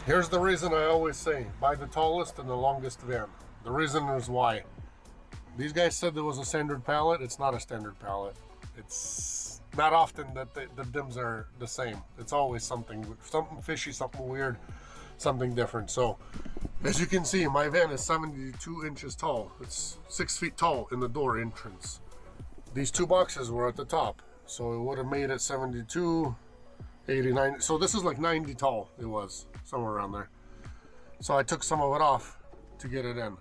Here's the reason I always say, buy the tallest and the longest van. The reason is why. These guys said there was a standard pallet. It's not a standard pallet. It's not often that the dims are the same. It's always something fishy, something weird, something different. So, as you can see, my van is 72 inches tall. It's 6 feet tall in the door entrance. These two boxes were at the top, so it would have made it 72, 89. So this is like 90 tall. It was somewhere around there. So I took some of it off to get it in.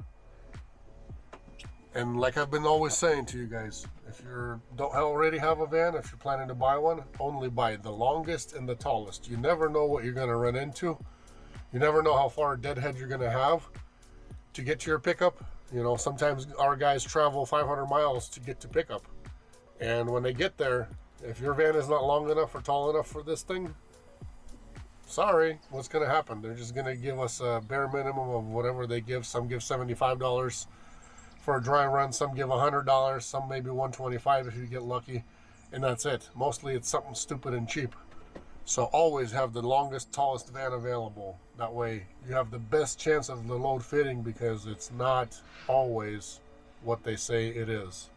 And like I've been always saying to you guys, if you don't already have a van, if you're planning to buy one, only buy the longest and the tallest. You never know what you're going to run into. You never know how far a deadhead you're going to have to get to your pickup. You know, sometimes our guys travel 500 miles to get to pickup. And when they get there, if your van is not long enough or tall enough for this thing, sorry, what's going to happen? They're just going to give us a bare minimum of whatever they give. Some give $75 for a dry run, some give $100, some maybe $125 if you get lucky, and that's it. Mostly it's something stupid and cheap. So always have the longest, tallest van available. That way you have the best chance of the load fitting, because it's not always what they say it is.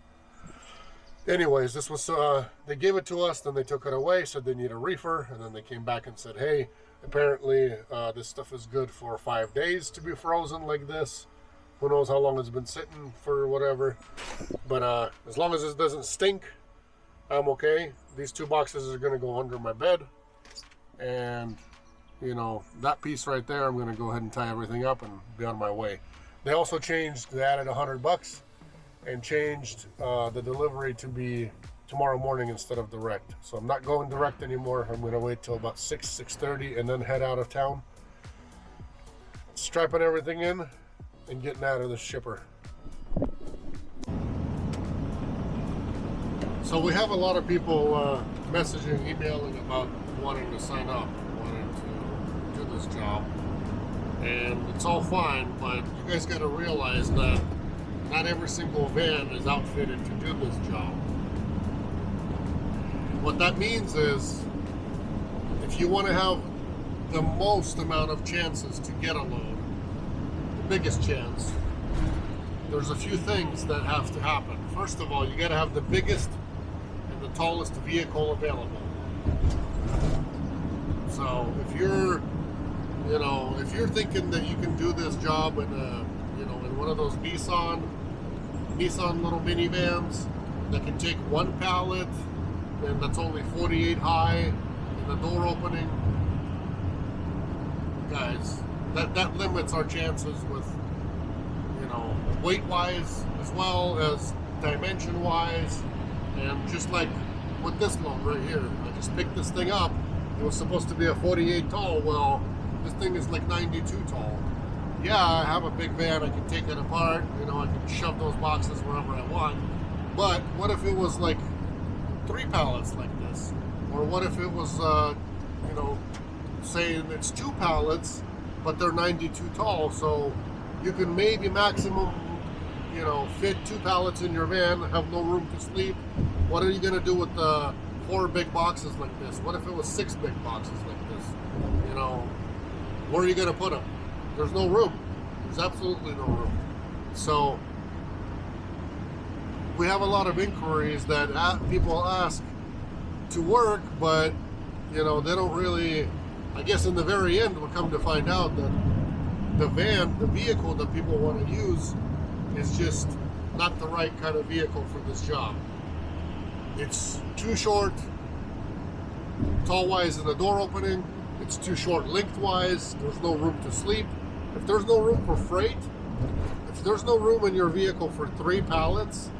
Anyways, this was they gave it to us, then they took it away, said they need a reefer, and then they came back and said, hey, apparently this stuff is good for 5 days to be frozen like this. Who knows how long it's been sitting for, whatever. But as long as it doesn't stink, I'm okay. These two boxes are going to go under my bed. And, you know, that piece right there, I'm going to go ahead and tie everything up and be on my way. They also changed, they added $100 and changed the delivery to be tomorrow morning instead of direct. So I'm not going direct anymore. I'm going to wait till about 6:30 and then head out of town. Strapping everything in and getting out of the shipper. So we have a lot of people messaging, emailing about wanting to sign up, wanting to do this job. And it's all fine, but you guys got to realize that not every single van is outfitted to do this job. What that means is, if you want to have the most amount of chances to get a load, the biggest chance, there's a few things that have to happen. First of all, you got to have the biggest and the tallest vehicle available. So if you're, if you're thinking that you can do this job in in one of those Nissan little minivans that can take one pallet and that's only 48 high and the door opening, guys, that limits our chances with, weight wise as well as dimension wise. And just like with this load right here, I just picked this thing up. It was supposed to be a 48 tall. Well, this thing is like 92 tall. Yeah, I have a big van. I can take it apart. I can shove those boxes wherever I want. But what if it was like 3 pallets like this? Or what if it was, saying it's 2 pallets, but they're 92 tall, so you can maybe maximum, fit 2 pallets in your van, have no room to sleep. What are you going to do with the 4 big boxes like this? What if it was 6 big boxes like this? Where are you going to put them? There's no room. There's absolutely no room. So we have a lot of inquiries that people ask to work, but they don't really, I guess in the very end we'll come to find out that the vehicle that people want to use is just not the right kind of vehicle for this job. It's too short tall-wise in the door opening. It's too short lengthwise. There's no room to sleep. If there's no room for freight, if there's no room in your vehicle for 3 pallets,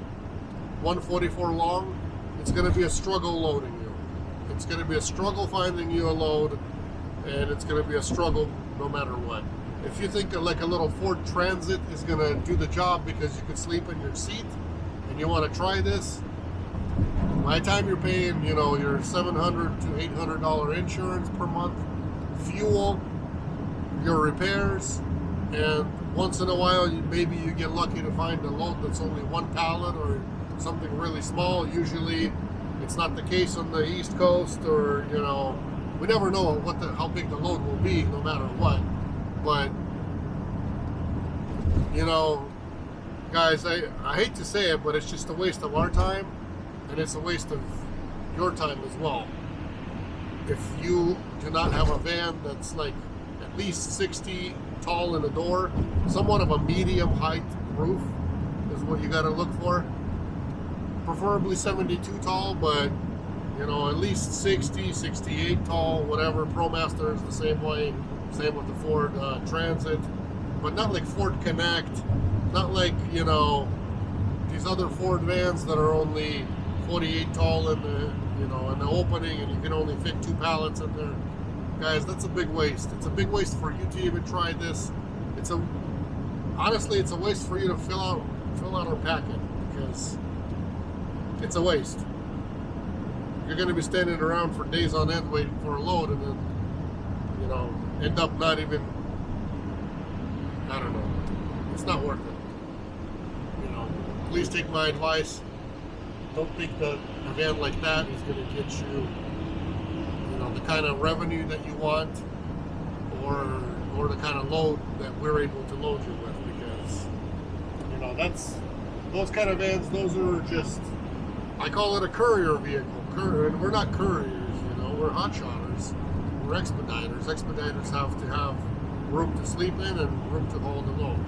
144 long, it's going to be a struggle loading you. It's going to be a struggle finding you a load, and it's going to be a struggle no matter what. If you think like a little Ford Transit is going to do the job because you can sleep in your seat and you want to try this, by the time you're paying, your $700 to $800 insurance per month, fuel, your repairs, and once in a while maybe you get lucky to find a load that's only 1 pallet or something really small. Usually it's not the case on the East Coast, or we never know how big the load will be no matter what. But, you know, guys, I hate to say it, but it's just a waste of our time, and it's a waste of your time as well. If you do not have a van that's like at least 60 tall in the door, somewhat of a medium height roof is what you got to look for. Preferably 72 tall, but you know, at least 60, 68 tall, whatever. ProMaster is the same way. Same with the Ford Transit, but not like Ford Connect, not like, you know, these other Ford vans that are only 48 tall in the, you know, in the opening, and you can only fit 2 pallets in there. Guys, that's a big waste. It's a big waste for you to even try this. Honestly, it's a waste for you to fill out our packet, because it's a waste. You're going to be standing around for days on end waiting for a load, and then, you know, end up not even, I don't know, it's not worth it. You know, please take my advice. Don't think that a van like that is going to get you, you know, the kind of revenue that you want, or the kind of load that we're able to load you with, because, you know, those kind of vans, those are just, I call it a courier vehicle. And we're not couriers, you know, we're hotshotters. We're expediters. Expediters have to have room to sleep in and room to hold a load.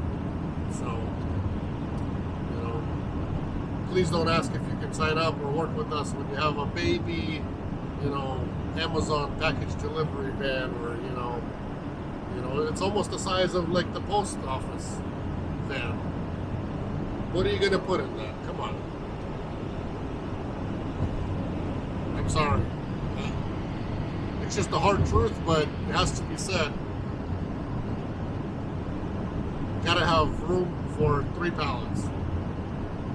So, you know, please don't ask if you can sign up or work with us when you have a baby, you know, Amazon package delivery van, or, you know, it's almost the size of like the post office van. What are you going to put in that? Come on. I'm sorry. It's just the hard truth, but it has to be said. You gotta have room for 3 pallets.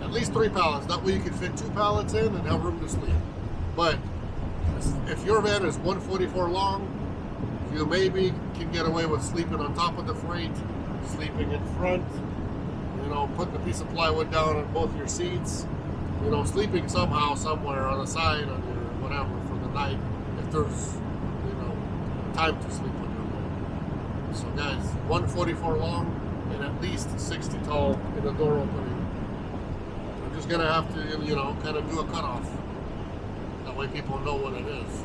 At least 3 pallets. That way you can fit 2 pallets in and have room to sleep. But if your van is 144 long, you maybe can get away with sleeping on top of the freight, sleeping in front, you know, putting a piece of plywood down on both your seats, you know, sleeping somehow, somewhere on the side, on your whatever for the night, if there's, you know, time to sleep on your load. So guys, 144 long and at least 60 tall in the door opening. I'm just gonna have to, you know, kind of do a cutoff. That way people know what it is.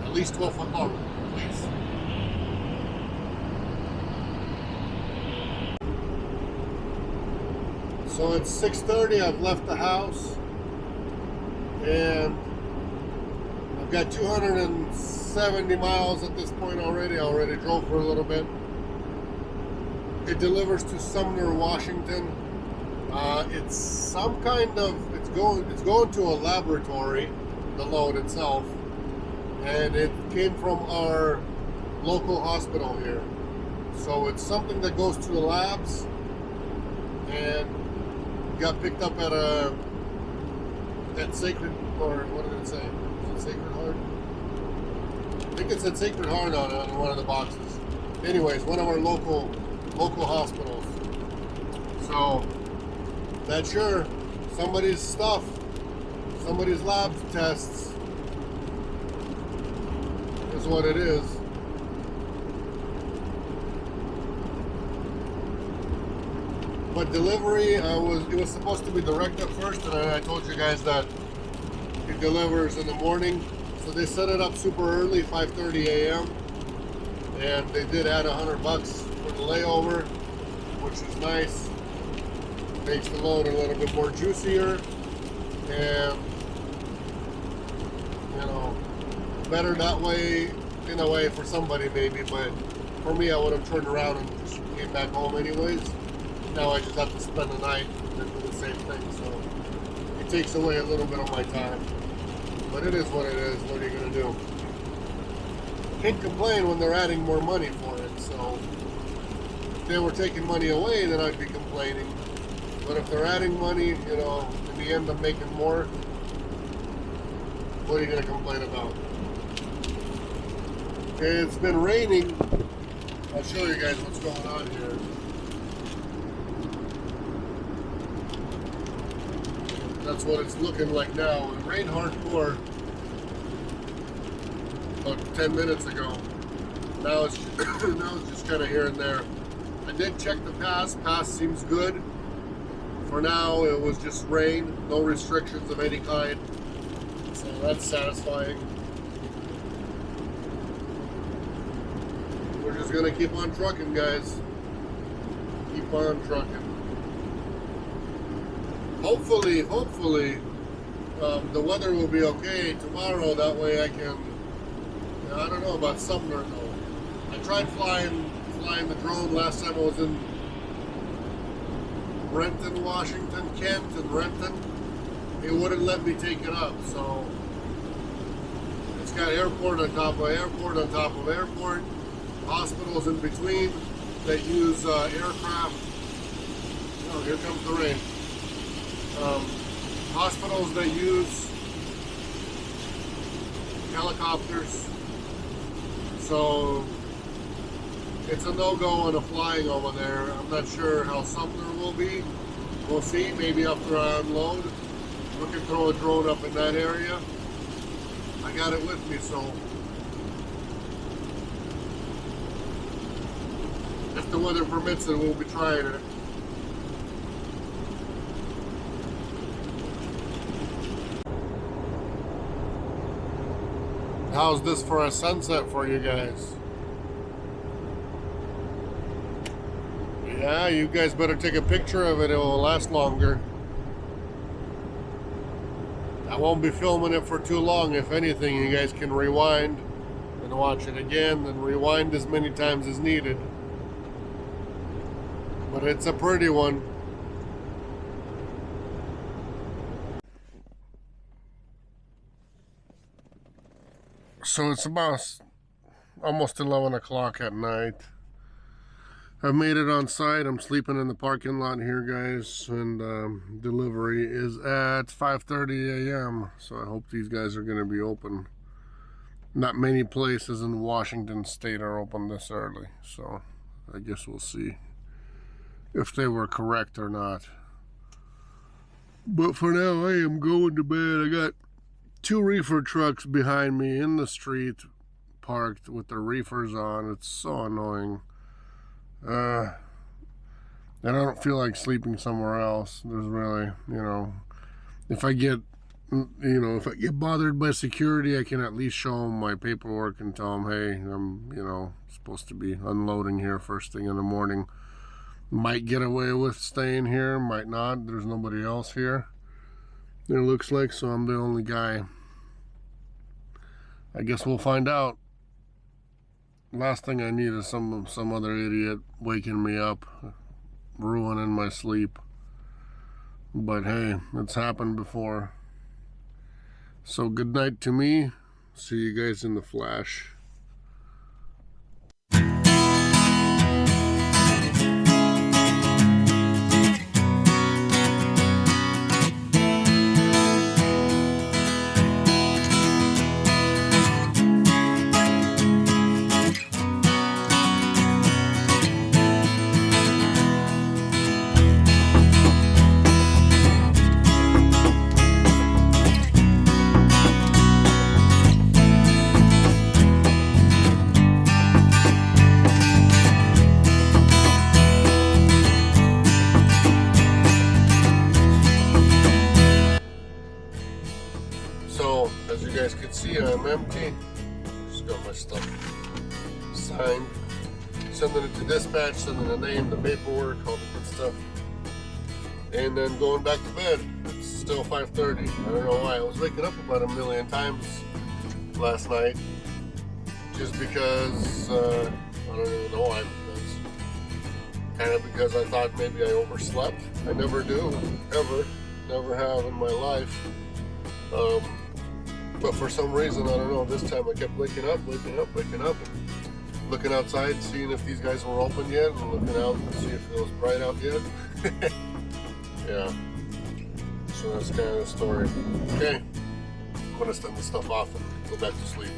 At least 12 foot long, please. So it's 6:30, I've left the house, and I've got 270 miles at this point already. I already drove for a little bit. It delivers to Sumner, Washington. It's some kind of, it's going to a laboratory, the load itself, and it came from our local hospital here. So it's something that goes to the labs, and got picked up at Sacred, or what did it say? Is it Sacred Heart? I think it said Sacred Heart on one of the boxes. Anyways, one of our local hospitals. So that's sure somebody's stuff, somebody's lab tests is what it is. But delivery, it was supposed to be direct at first, and I told you guys that it delivers in the morning. So they set it up super early, 5:30 a.m. And they did add $100 for the layover, which is nice. Makes the load a little bit more juicier, and you know, better that way, in a way for somebody maybe. But for me, I would have turned around and just came back home anyways. Now I just have to spend the night and do the same thing, so it takes away a little bit of my time. But it is what it is. What are you going to do? Can't complain when they're adding more money for it. So if they were taking money away, then I'd be complaining. But if they're adding money, you know, in the end I'm making more, what are you going to complain about? Okay, it's been raining. I'll show you guys what's going on here. That's what it's looking like now. It rained hardcore about 10 minutes ago. Now it's now it's just kind of here and there. I did check the pass. Pass seems good. For now, it was just rain, no restrictions of any kind. So that's satisfying. We're just gonna keep on trucking, guys. Keep on trucking. Hopefully, the weather will be okay tomorrow. That way I can, I don't know about Sumner though. I tried flying the drone last time I was in Renton, Washington, Kent and Renton. It wouldn't let me take it up, so it's got airport on top of airport on top of airport, hospitals in between that use aircraft. Oh, here comes the rain. Hospitals that use helicopters, so it's a no-go on the flying over there. I'm not sure how Sumner will be. We'll see. Maybe after I unload, we can throw a drone up in that area. I got it with me, so if the weather permits it, we'll be trying it. How's this for a sunset for you guys? Yeah, you guys better take a picture of it. It will last longer. I won't be filming it for too long. If anything, you guys can rewind and watch it again, and rewind as many times as needed. But it's a pretty one. So it's about almost 11 o'clock at night. I've made it on site. I'm sleeping in the parking lot here, guys, and delivery is at 5:30 a.m. so I hope these guys are going to be open. Not many places in Washington state are open this early, so I guess we'll see if they were correct or not. But for now, I am going to bed. I got 2 reefer trucks behind me in the street parked with the reefers on. It's so annoying. And I don't feel like sleeping somewhere else. There's really, if I get bothered by security, I can at least show them my paperwork and tell them, hey, I'm, supposed to be unloading here first thing in the morning. Might get away with staying here, might not. There's nobody else here, it looks like, so I'm the only guy. I guess we'll find out. Last thing I need is some other idiot waking me up, ruining my sleep. But hey, it's happened before. So good night to me. See you guys in the flash. So, as you guys can see, I'm empty. Just got my stuff signed. Sending it to dispatch, sending the name, the paperwork, all the good stuff. And then going back to bed. It's still 5:30. I don't know why. I was waking up about 1 million times last night. Just because, I don't even know why. Kind of because I thought maybe I overslept. I never do, ever. Never have in my life. But for some reason, I don't know, this time I kept waking up, and looking outside, seeing if these guys were open yet, and looking out and see if it was bright out yet. Yeah. So that's kind of the story. Okay. I'm going to send this stuff off and go back to sleep.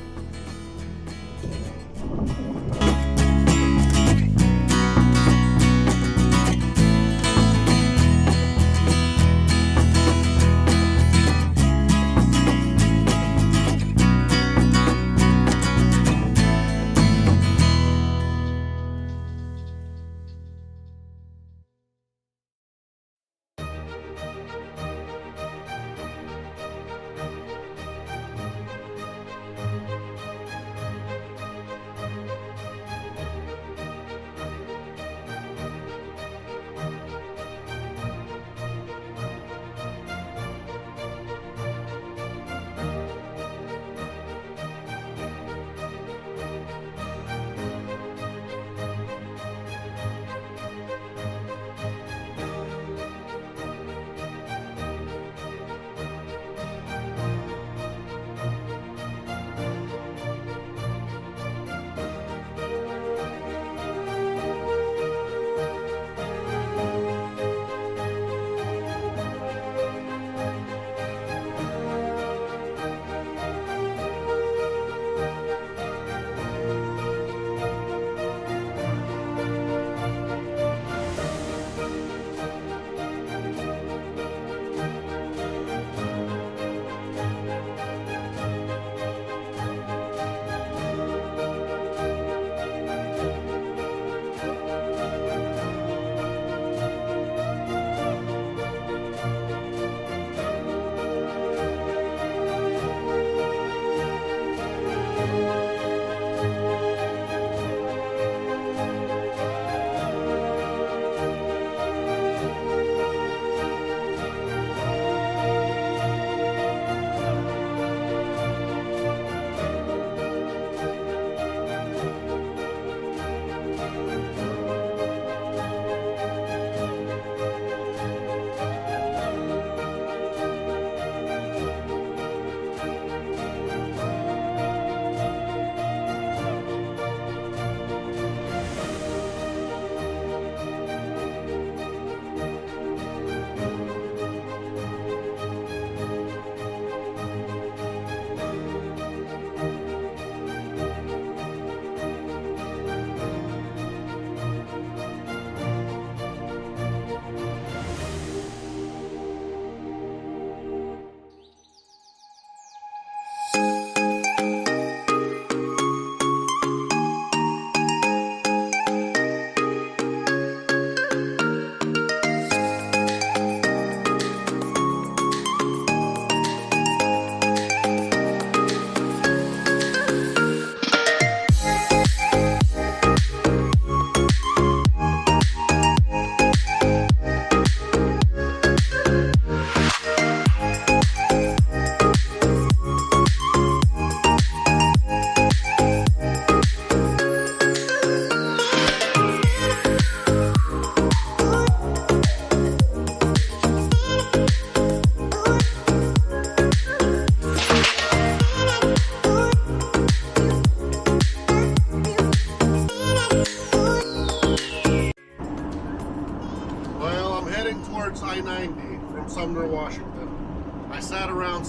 Washington. I sat around.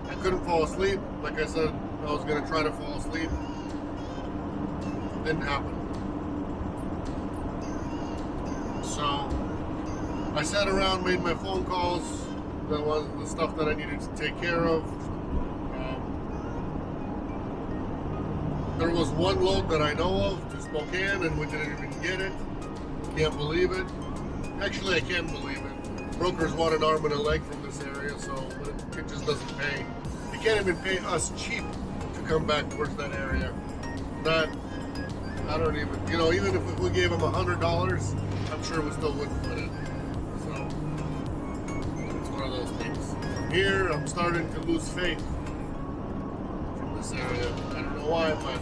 I couldn't fall asleep. Like I said, I was going to try to fall asleep. Didn't happen. So I sat around, made my phone calls. That was the stuff that I needed to take care of. There was one load that I know of to Spokane, and we didn't even get it. Can't believe it. Actually, I can believe it. Brokers want an arm and a leg from this area, so it just doesn't pay. They can't even pay us cheap to come back towards that area. I don't even, even if we gave them $100, I'm sure we still wouldn't put it. So, it's one of those things. From here, I'm starting to lose faith from this area. I don't know why, but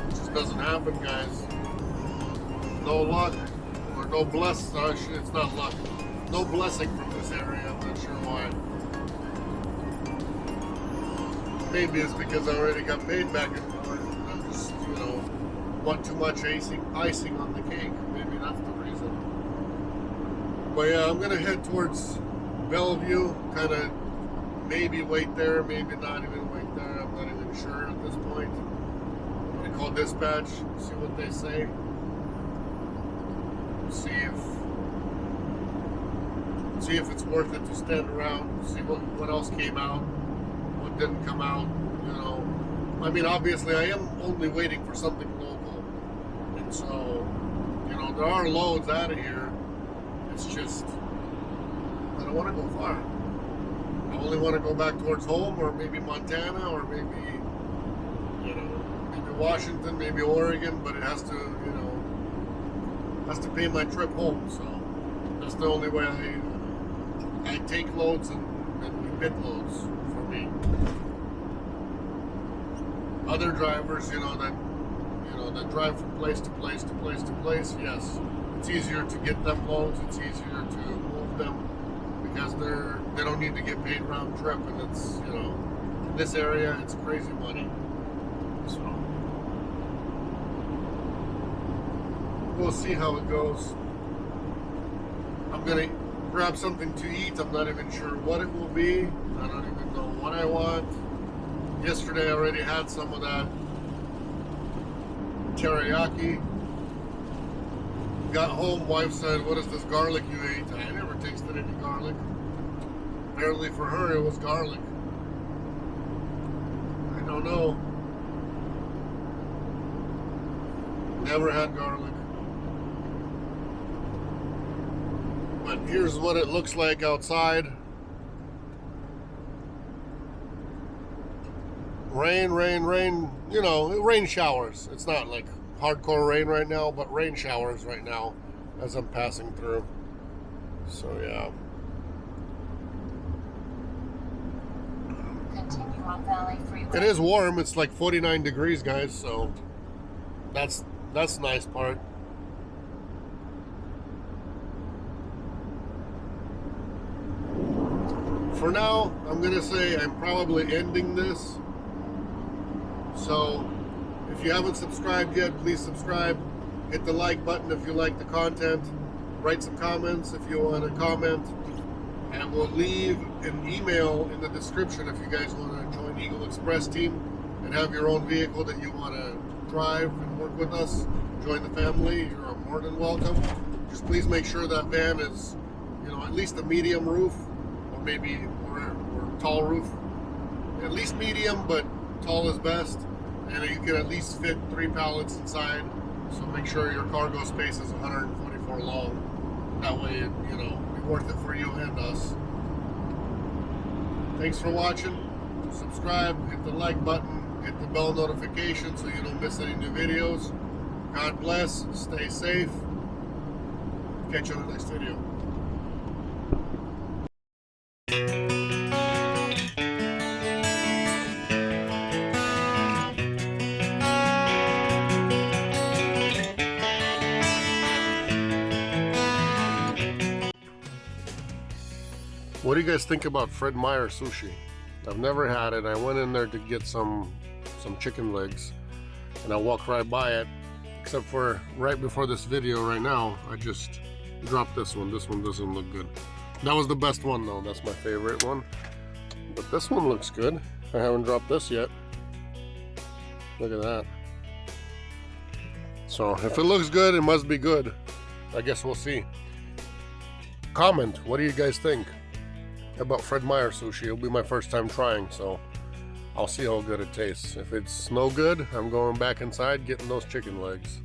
it just doesn't happen, guys. No luck, or no it's not luck. No blessing from this area, I'm not sure why. Maybe it's because I already got paid back and forth. I'm just, want too much icing on the cake. Maybe that's the reason. But yeah, I'm gonna head towards Bellevue, kind of maybe wait there, maybe not even wait there. I'm not even sure at this point. I'm gonna call dispatch, see what they say. See if it's worth it to stand around, see what else came out, what didn't come out, I mean, obviously I am only waiting for something local. And so, there are loads out of here. It's just, I don't want to go far. I only want to go back towards home, or maybe Montana, or maybe, maybe Washington, maybe Oregon, but it has to, has to pay my trip home. So that's the only way I take loads and we bid loads for me. Other drivers, that drive from place to place to place to place, yes, it's easier to get them loads. It's easier to move them because they don't need to get paid round trip, and it's in this area it's crazy money. So we'll see how it goes. I'm gonna grab something to eat. I'm not even sure what it will be. I don't even know what I want. Yesterday I already had some of that teriyaki. Got home, wife said, "What is this garlic you ate?" I never tasted any garlic. Apparently for her it was garlic. I don't know. Never had garlic. But here's what it looks like outside. Rain, rain showers. It's not like hardcore rain right now, but rain showers right now as I'm passing through. So yeah. Continue on Valley Freeway. It is warm. It's like 49 degrees, guys, so that's the nice part. For now, I'm gonna say I'm probably ending this. So if you haven't subscribed yet, please subscribe. Hit the like button if you like the content. Write some comments if you want to comment. And we'll leave an email in the description if you guys want to join Eagle Express team and have your own vehicle that you want to drive and work with us. Join the family. You're more than welcome. Just please make sure that van is, at least a medium roof, or maybe or tall roof. At least medium, but tall is best. And you can at least fit 3 pallets inside. So make sure your cargo space is 144 long. That way, it'll be worth it for you and us. Thanks for watching. Subscribe, hit the like button, hit the bell notification so you don't miss any new videos. God bless, stay safe. Catch you on the next video. What do you guys think about Fred Meyer sushi? I've never had it. I went in there to get some chicken legs, and I walked right by it, except for right before this video right now, I just drop this one. This one doesn't look good. That was the best one though. That's my favorite one. But this one looks good. I haven't dropped this yet. Look at that. So if it looks good, it must be good. I guess we'll see. Comment, what do you guys think about Fred Meyer sushi? It'll be my first time trying, so I'll see how good it tastes. If it's no good, I'm going back inside getting those chicken legs.